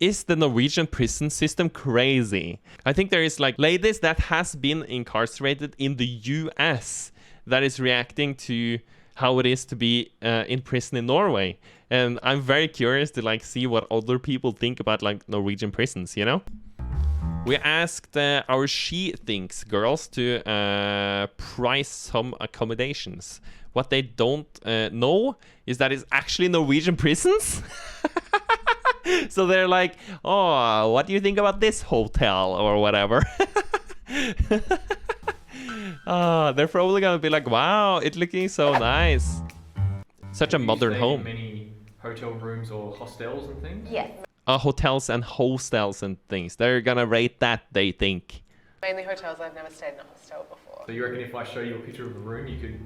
Is the Norwegian prison system crazy? I think there is like ladies that has been incarcerated in the US that is reacting to how it is to be in prison in Norway. And I'm very curious to like see what other people think about like Norwegian prisons, you know? We asked our She Thinks girls to price some accommodations. What they don't know is that it's actually Norwegian prisons. So they're like, oh, what do you think about this hotel or whatever? They're probably gonna be like, wow, it's looking so nice. Such a modern home. Many hotel rooms or hostels and things? Yes. Hotels and hostels and things. They're gonna rate that, they think. Mainly hotels. I've never stayed in a hostel before. So you reckon if I show you a picture of a room, you could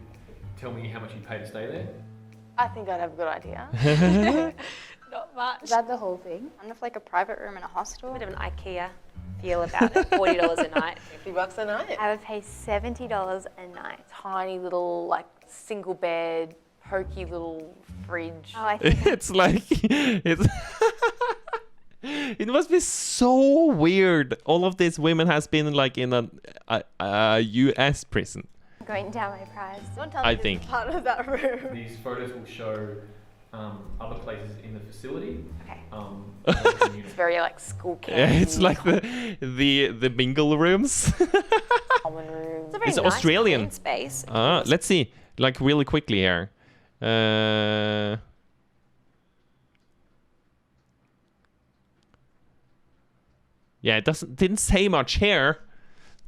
tell me how much you pay to stay there? I think I'd have a good idea. Not much. Is that the whole thing? Kind of like a private room in a hostel. Bit of an IKEA feel about it. $40 a night. $50 a night. I would pay $70 a night. Tiny little, like, single bed, pokey little fridge. Oh, I think It's like, it's it must be so weird. All of these women has been like in a US prison. I'm going down my price. Don't tell I me think. it's part of that room. These photos will show other places in the facility. Okay. It's very, like, school camp. Yeah, it's like the mingle rooms. Common room. It's a very It's nice Australian. clean space. Let's see, like really quickly here. Yeah, it didn't say much here,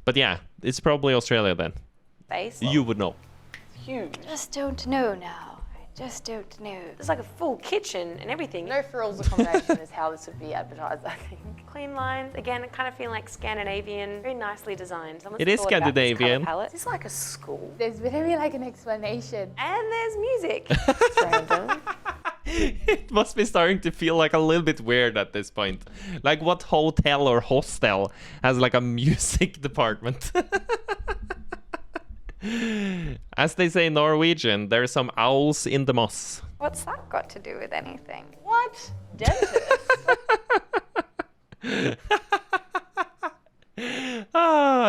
but yeah, it's probably Australia then. Space. You would know. Huge. Just don't know now. I just don't know. There's like a full kitchen and everything. No frills accommodation is how this would be advertised, I think. Clean lines. Again, I kind of feel like Scandinavian. Very nicely designed. Someone's It is thought about this Scandinavian. colour palette. Is this like a school? There's better be like an explanation. And there's music. It's random. It must be starting to feel like a little bit weird at this point. Like what hotel or hostel has like a music department? As they say in Norwegian, there's some owls in the moss. What's that got to do with anything? What? Dentist?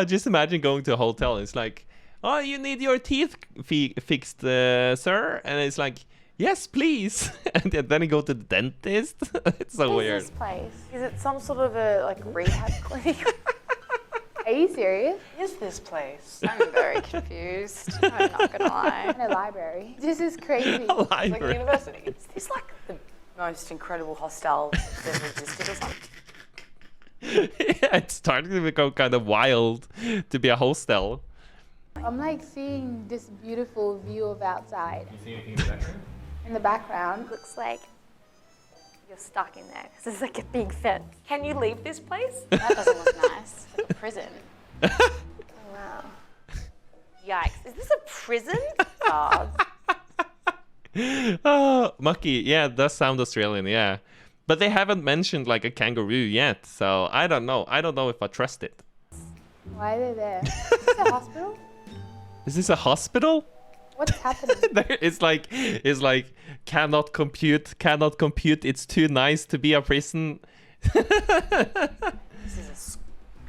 Just imagine going to a hotel. It's like, oh, you need your teeth fixed, sir? And it's like, yes, please. And then you go to the dentist. It's so What weird. is this place? Is it some sort of a, like, rehab clinic? Are you serious? Is this place? I'm very confused. I'm not gonna lie. In a library. This is crazy. A Like a library. university? Is this like the most incredible hostel that ever existed or something? Yeah, it's starting to become kind of wild to be a hostel. I'm like seeing this beautiful view of outside You see anything in the background? in the background. Looks like you're stuck in there. This is like a big fence. Can you leave this place? That doesn't look nice. It's like a prison. Oh, wow. Yikes. Is this a prison? Oh, Oh, Mucky. Yeah, it does sound Australian, yeah. But they haven't mentioned like a kangaroo yet, so I don't know. I don't know if I trust it. Why are they there? Is this a hospital? Is this a hospital? What's happening? It's like cannot compute. It's too nice to be a prison. This is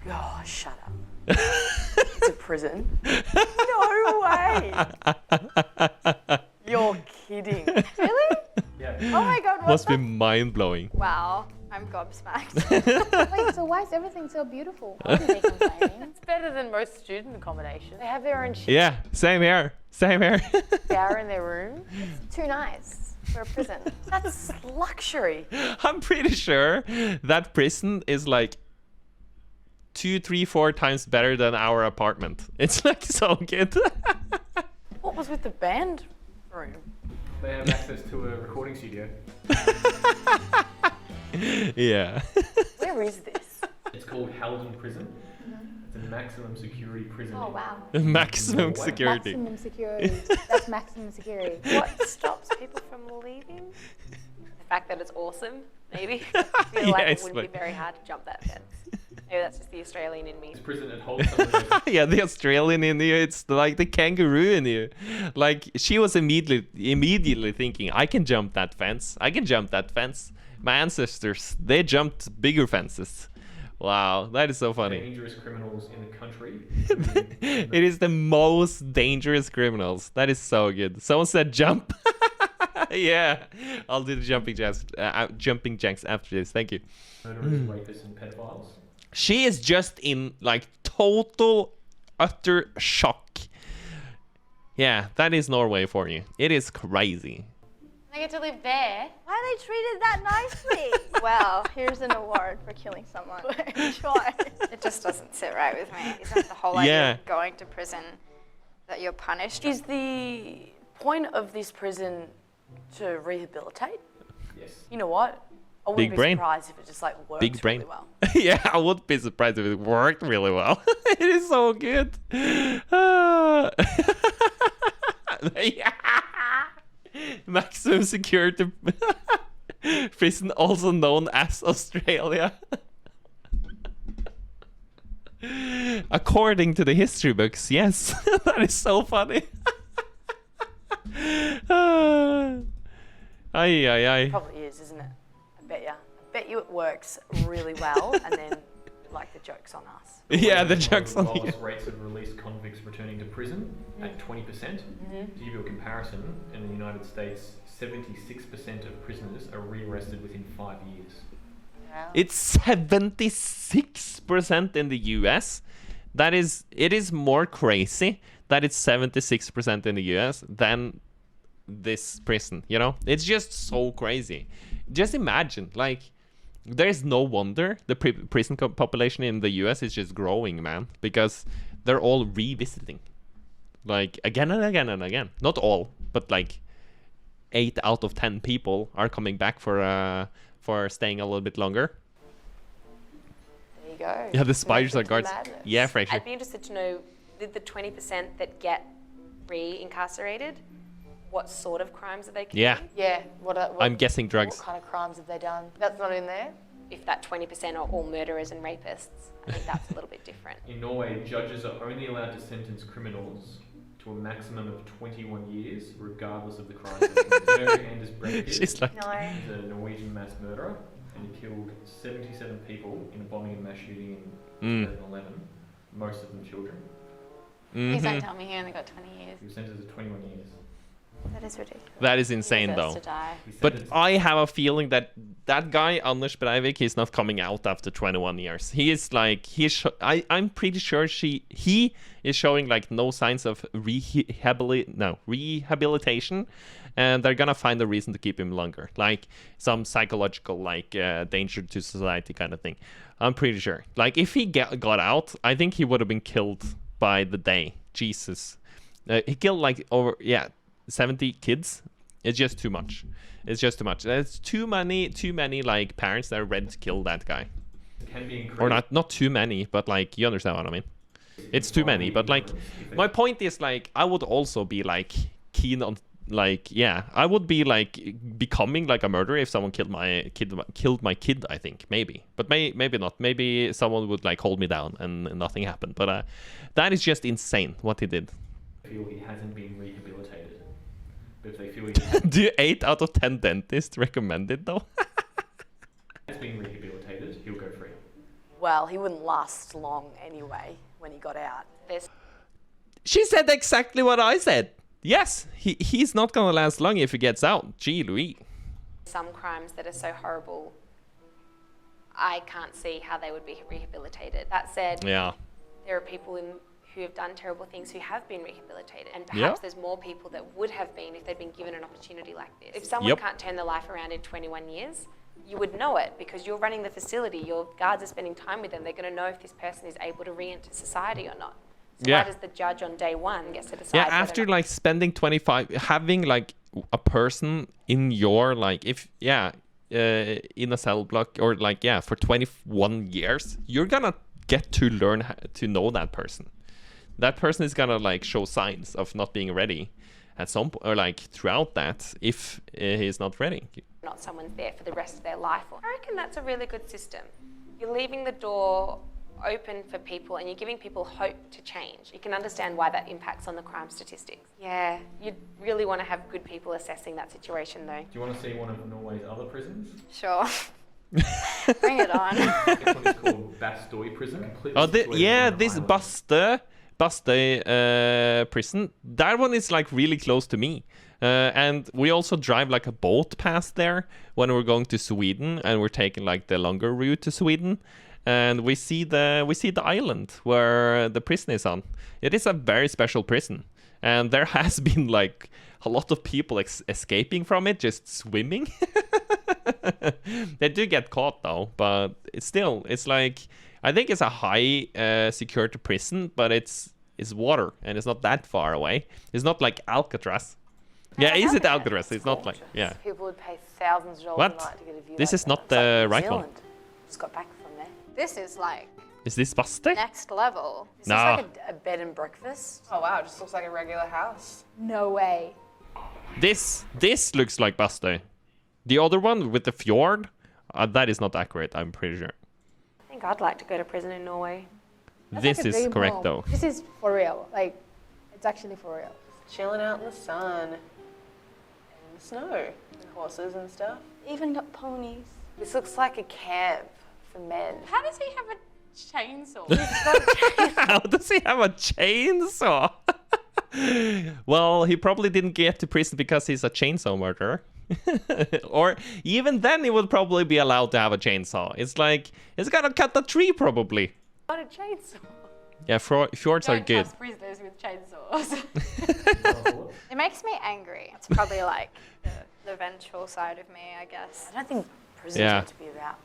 a oh, shut up. It's a prison. No way. You're kidding. really? Yeah. Oh my god, what's Must be that? mind blowing. Wow, I'm gobsmacked. Wait, so why is everything so beautiful? Why are they complaining? It's better than most student accommodation. They have their own Yeah, same here. Same here. shower in their room. Too nice for a prison. That's luxury. I'm pretty sure that prison is like 2, 3, 4 times better than our apartment. It's like so good. What was with the band room? They have access to a recording studio. Yeah. Where is this? It's called Herland Prison. It's a maximum security prison. Oh wow. Maximum Norway. security. Maximum security. That's maximum security. What stops people from leaving? The fact that it's awesome, maybe. I feel like Yeah, it it's wouldn't like- be very hard to jump that fence. Maybe that's just the Australian in me. This prison, it holds some of those. Yeah, the Australian in you, it's like the kangaroo in you. Like she was immediately thinking, I can jump that fence. My ancestors, they jumped bigger fences. Wow, that is so funny. Dangerous criminals in the country. It is the most dangerous criminals. That is so good. Someone said jump. Yeah, I'll do the jumping jacks after this. Thank you. Murderers, rapists, and pedophiles. She is just in like total, utter shock. Yeah, that is Norway for you. It is crazy. I get to live there. Why are they treated that nicely? Well, here's an award for killing someone. Try. It just doesn't sit right with me. Isn't the whole idea of going to prison that you're punished? Is the point of this prison to rehabilitate? Yes. You know what? I wouldn't Big be brain. surprised if it just like works Big brain. really well. Yeah, I would be surprised if it worked really well. It is so good. Yeah. Maximum security prison, also known as Australia. According to the history books, yes. That is so funny. Ay. Probably is, isn't it? I bet ya. I bet you it works really well, and then like the joke's on us. Yeah, the joke's on you. Lowest rates of released convicts returning to prison at 20%. To give you a comparison, in the United States, 76% of prisoners are rearrested within 5 years. Wow. It's 76% in the US. It is more crazy that it's 76% in the US than this prison, you know? It's just so crazy. Just imagine, like, there's no wonder the prison population in the US is just growing, man, because they're all revisiting, like, again and again and again. Not all, but like 8 out of 10 people are coming back for staying a little bit longer. There you go. Yeah, the spiders are Method to guards. madness. Yeah, Fraser. I'd be interested to know, did the 20% that get re-incarcerated, what sort of crimes are they committing? Yeah, Yeah. What I'm guessing drugs. What kind of crimes have they done? That's not in there. If that 20% are all murderers and rapists, I think that's a little bit different. In Norway, judges are only allowed to sentence criminals to a maximum of 21 years, regardless of the crime. Anders Breivik She's like, No. is a Norwegian mass murderer, and he killed 77 people in a bombing and mass shooting in 2011, most of them children. Please don't tell me he only got 20 years. He was sentenced to 21 years. That is ridiculous. that is insane, He deserves though. to die. He's But sentenced- I have a feeling that that guy, Anders Breivik, he's not coming out after 21 years. He is like, I'm pretty sure he is showing like no signs of rehabilitation, and they're gonna find a reason to keep him longer, like some psychological like danger to society kind of thing. I'm pretty sure. Like if he got out, I think he would have been killed by the day. Jesus, he killed like over 70 kids. It's just too much. It's just too much. There's too many like parents that are ready to kill that guy. can be increased. Or not too many, but like you understand what I mean. It's too many, but like my point is like I would also be like keen on like I would be like becoming like a murderer if someone killed my kid. I think maybe, but maybe not. Maybe someone would like hold me down and nothing happened. But that is just insane what he did. feel he hasn't been rehabilitated. But if they feel he Do 8 out of 10 dentists recommend it though? has been rehabilitated, he'll go free. Well, he wouldn't last long anyway when he got out. There's She said exactly what I said. Yes, he's not gonna last long if he gets out. Gee Louis. some crimes that are so horrible, I can't see how they would be rehabilitated. That said, Yeah. there are people who have done terrible things who have been rehabilitated, and perhaps there's more people that would have been if they'd been given an opportunity like this. If someone can't turn their life around in 21 years, you would know it because you're running the facility, your guards are spending time with them, they're going to know if this person is able to re-enter society or not. So why does the judge on day one get to decide? Yeah, whether after or not- like spending 25, having like a person in your like in a cell block or like for 21 years, you're gonna get to learn to know that person. That person is gonna like show signs of not being ready at some point, or like throughout that if he's not ready. not someone's there for the rest of their life. I reckon that's a really good system. You're leaving the door open for people and you're giving people hope to change, you can understand why that impacts on the crime statistics. Yeah, you'd really want to have good people assessing that situation though. Do you want to see one of Norway's other prisons? Sure. Bring it on. This one is called 𝗦cije prison. This 𝗦cije prison, that one is like really close to me. And we also drive like a boat past there when we're going to Sweden, and we're taking like the longer route to Sweden. And we see the island where the prison is on. It is a very special prison, and there has been like a lot of people escaping from it, just swimming. They do get caught though, but it's like, I think it's a high security prison, but it's water and it's not that far away. It's not like Alcatraz. Yeah, is it Alcatraz? It's not like, yeah. People would pay thousands of dollars What? a night to get a view. This like is that. not It's like the New right one. Zealand. Just got back from there. This is like Is this 𝗦cije? next level. This No. looks like a bed and breakfast. Oh wow, it just looks like a regular house. No way. This looks like 𝗦cije. The other one with the fjord, that is not accurate, I'm pretty sure. I think I'd like to go to prison in Norway. That's This like a is dream correct home. though. This is for real. Like, it's actually for real. Chilling out in the sun. And the snow. And horses and stuff. Even got ponies. This looks like a camp for men. How does he have a chainsaw? How does he have a chainsaw? Well, he probably didn't get to prison because he's a chainsaw murderer. Or even then he would probably be allowed to have a chainsaw. It's like, he's gonna cut a tree probably. Not a chainsaw. Yeah, fjords are good. Prisoners with chainsaws. It makes me angry. It's probably like the vengeful side of me, I guess. I don't think prison's Yeah. meant to be about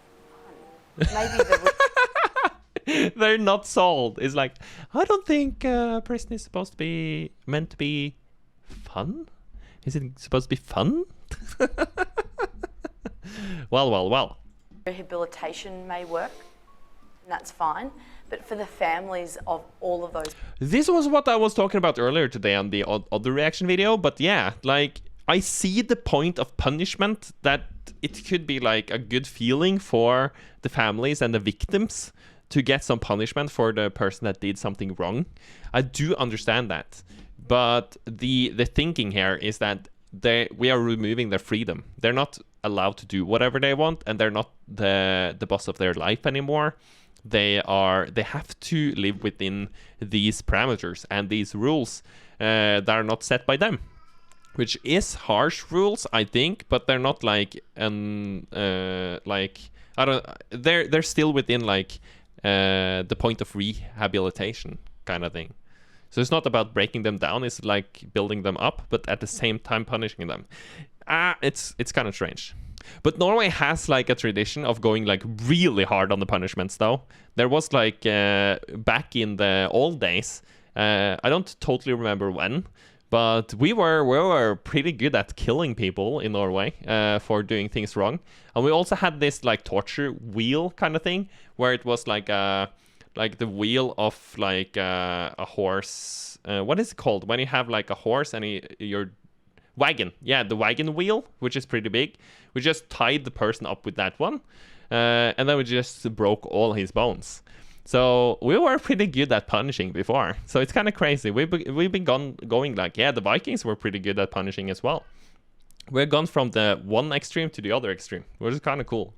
fun. Maybe the They're not sold. It's like, I don't think prison is supposed to be meant to be fun. Is it supposed to be fun? Well. rehabilitation may work, and that's fine. But for the families of all of those, This was what I was talking about earlier today on the other reaction video. But yeah, like, I see the point of punishment, that it could be like a good feeling for the families and the victims to get some punishment for the person that did something wrong. I do understand that. But the thinking here is that we are removing their freedom. They're not allowed to do whatever they want, and they're not the boss of their life anymore. They have to live within these parameters and these rules that are not set by them, which is harsh rules, I think, but they're not like they're still within like the point of rehabilitation kind of thing. So it's not about breaking them down, it's like building them up, but at the same time punishing them. It's kind of strange. But Norway has like a tradition of going like really hard on the punishments though. There was like back in the old days, I don't totally remember when, but we were pretty good at killing people in Norway for doing things wrong. And we also had this like torture wheel kind of thing, where it was like the wheel of like a horse. What is it called when you have like a horse and your wagon? Yeah, the wagon wheel, which is pretty big. We just tied the person up with that one, and then we just broke all his bones. So we were pretty good at punishing before. So it's kind of crazy. We've been going like, yeah, the Vikings were pretty good at punishing as well. We've gone from the one extreme to the other extreme, which is kind of cool.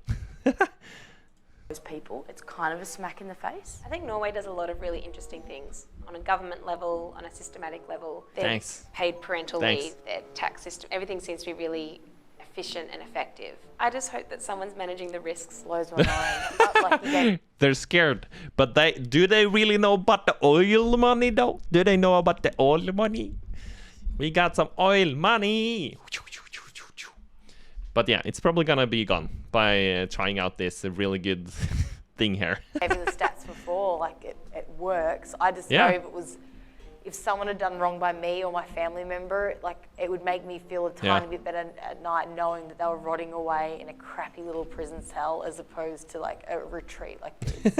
those people, it's kind of a smack in the face. I think Norway does a lot of really interesting things on a government level, on a systematic level. There's Thanks. paid parental Thanks. leave, their tax system, everything seems to be really efficient and effective. I just hope that someone's managing the risks. Blows my mind. But, like, you get They're scared, but do they really know about the oil money though? Do they know about the oil money? We got some oil money. But yeah, it's probably gonna be gone by trying out this really good thing here. gave me the stats before, like it works. I just Yeah. know if someone had done wrong by me or my family member, like it would make me feel a tiny bit better at night knowing that they were rotting away in a crappy little prison cell as opposed to like a retreat like this.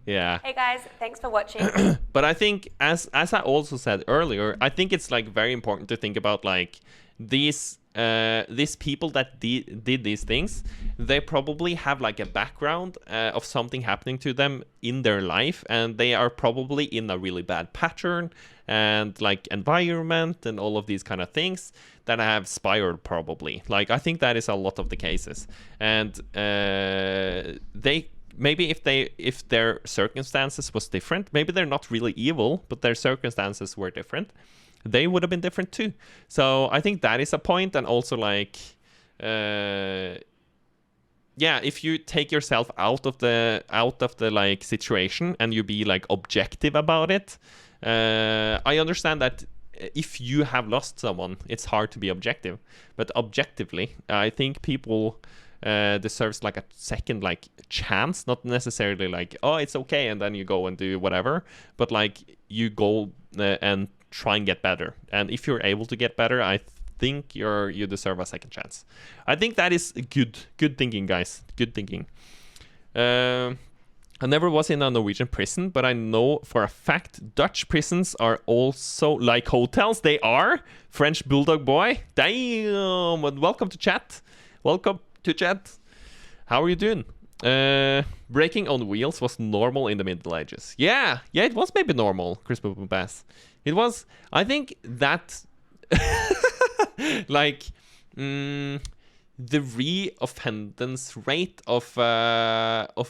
Yeah. Hey guys, thanks for watching. But I think, as I also said earlier, I think it's like very important to think about like these these people that did these things, they probably have like a background of something happening to them in their life, and they are probably in a really bad pattern and like environment and all of these kind of things that have spiraled probably. Like, I think that is a lot of the cases. And they maybe if their circumstances was different, maybe they're not really evil, but their circumstances were different, they would have been different too. So I think that is a point. And also like yeah, if you take yourself out of the like situation and you be like objective about it, I understand that if you have lost someone, it's hard to be objective, but objectively I think people deserves like a second like chance, not necessarily like, oh, it's okay and then you go and do whatever, but like you go and try and get better. And if you're able to get better, I think you deserve a second chance. I think that is good thinking, guys. Good thinking. I never was in a Norwegian prison, but I know for a fact Dutch prisons are also like hotels. They are. French bulldog boy. Damn. And welcome to chat. Welcome to chat. How are you doing? Breaking on wheels was normal in the Middle Ages. Yeah, it was maybe normal, 𝗦cije𝗰𝗶𝗹𝘀. It was, I think that like the re-offendance rate of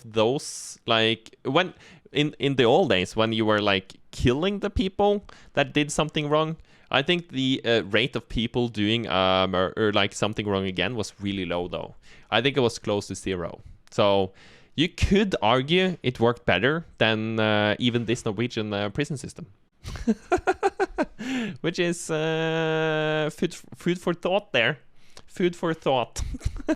those, like when in the old days when you were like killing the people that did something wrong, I think the rate of people doing or like something wrong again was really low though. I think it was close to 0. So you could argue it worked better than even this Norwegian prison system. Which is food for thought there. Food for thought.